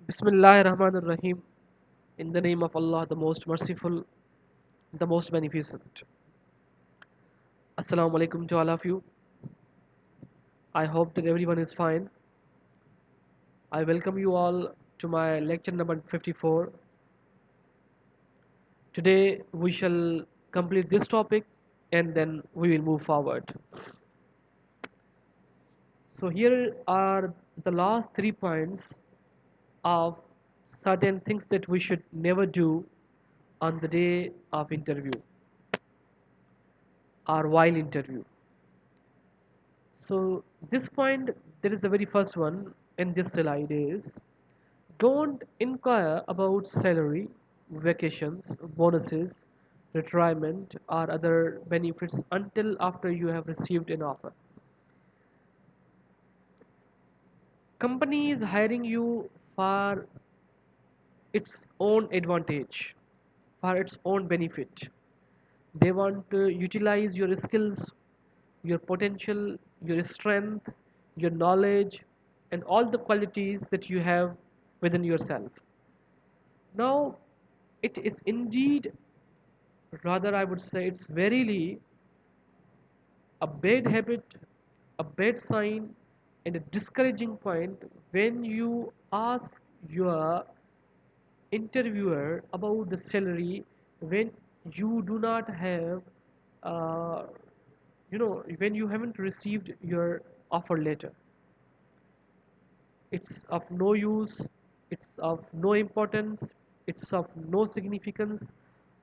Bismillahir Rahmanir Rahim. In the name of Allah, the most merciful, the most beneficent. Assalamu alaikum to all of you. I hope that everyone is fine. I welcome you all to my lecture number 54. Today we shall complete this topic and then we will move forward. So, here are the last 3 points of certain things that we should never do on the day of interview or while interview. So this point, there is the very first one in this slide is don't inquire about salary, vacations, bonuses, retirement, or other benefits until after you have received an offer. Company is hiring you for its own advantage, for its own benefit. They want to utilize your skills, your potential, your strength, your knowledge, and all the qualities that you have within yourself. Now, it is indeed, rather, I would say, it's verily a bad habit, a bad sign, and a discouraging point when you ask your interviewer about the salary when you do not have uh, when you haven't received your offer letter. It's of no use, it's of no importance, it's of no significance.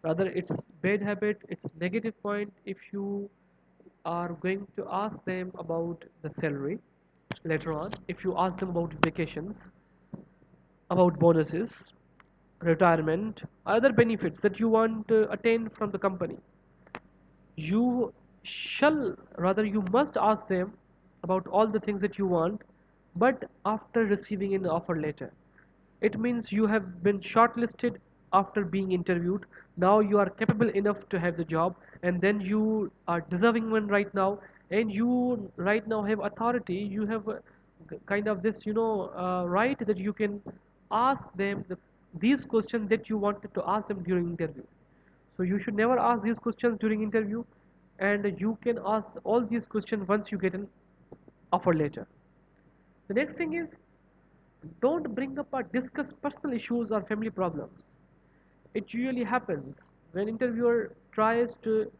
Rather, it's bad habit, it's negative point if you are going to ask them about the salary later on. If you ask them about vacations, about bonuses, retirement, other benefits that you want to attain from the company, you shall, rather you must ask them about all the things that you want, but after receiving an offer letter. It means you have been shortlisted after being interviewed. Now you are capable enough to have the job, and then you are deserving one right now, and you right now have authority. You have kind of this, right that you can ask them these questions that you wanted to ask them during interview. So you should never ask these questions during interview, and you can ask all these questions once you get an offer letter. The next thing is don't bring up or discuss personal issues or family problems. It usually happens when interviewer tries to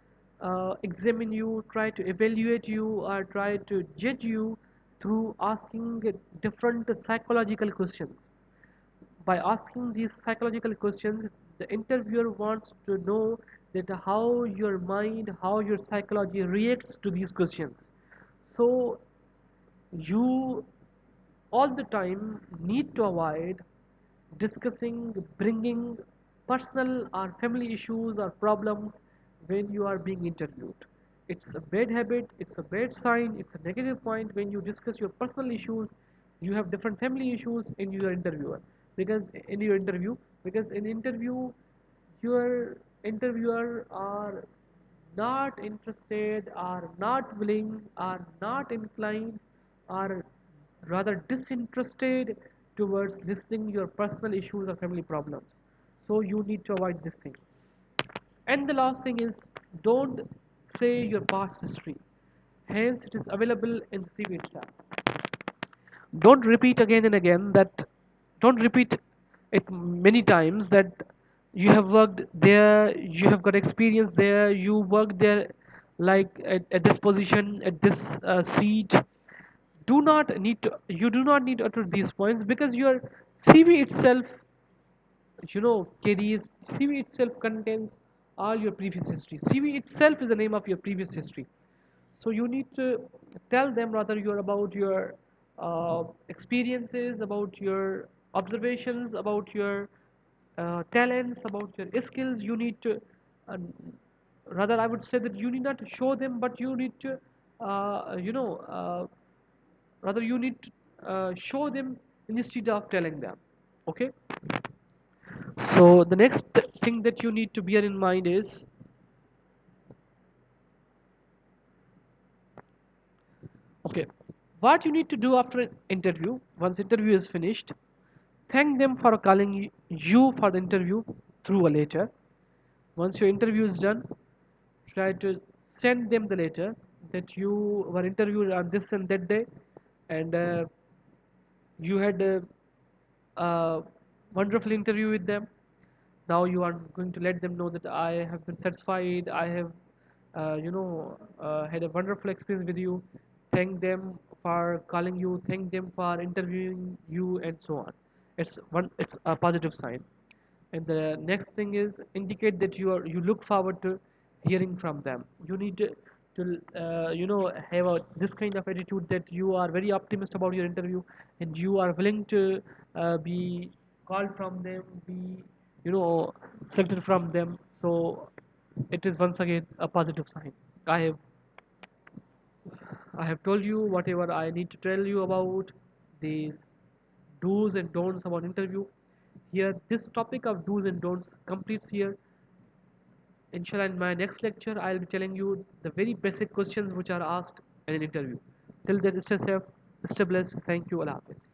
examine you, try to evaluate you, or try to judge you through asking different psychological questions. By asking these psychological questions, the interviewer wants to know that how your mind, how your psychology reacts to these questions. So you all the time need to avoid discussing, bringing personal or family issues or problems when you are being interviewed. It's a bad habit, it's a bad sign, it's a negative point when you discuss your personal issues. You have different family issues in your interviewer because in your interview because in interview your interviewer are not interested, are not willing, are not inclined, are rather disinterested towards listening your personal issues or family problems. So you need to avoid this thing. And the last thing is don't say your past history. Hence, it is available in the CV itself. Don't repeat again and again that, don't repeat it many times that you have worked there, you have got experience there, you worked there like at this position, at this seat. Do not need to, you do not need to utter these points because your CV itself, carries, CV itself contains all your previous history. CV itself is the name of your previous history. So you need to tell them rather your about your experiences, about your observations, about your talents, about your skills. You need to, uh, rather I would say that you need not to show them, but you need to, rather you need to show them instead of telling them. Okay. So the next thing that you need to bear in mind is, okay, what you need to do after an interview. Once interview is finished, Thank them for calling you for the interview through a letter. Once your interview is done, try to send them the letter that you were interviewed on this and that day, and you had a wonderful interview with them. Now you are going to let them know that I have been satisfied, I have had a wonderful experience with you. Thank them for calling you, thank them for interviewing you, and so on. It's a positive sign. And the next thing is indicate that you look forward to hearing from them. You need to have this kind of attitude that you are very optimistic about your interview, and you are willing to be called from them, be you know selected from them. So it is once again a positive sign. I have i have told you whatever I need to tell you about these do's and don'ts about interview. Here, this topic of do's and don'ts completes here. Inshallah, in my next lecture, I'll be telling you the very basic questions which are asked in an interview. Till then, stay safe, stay blessed. Thank you. Allah Hafiz.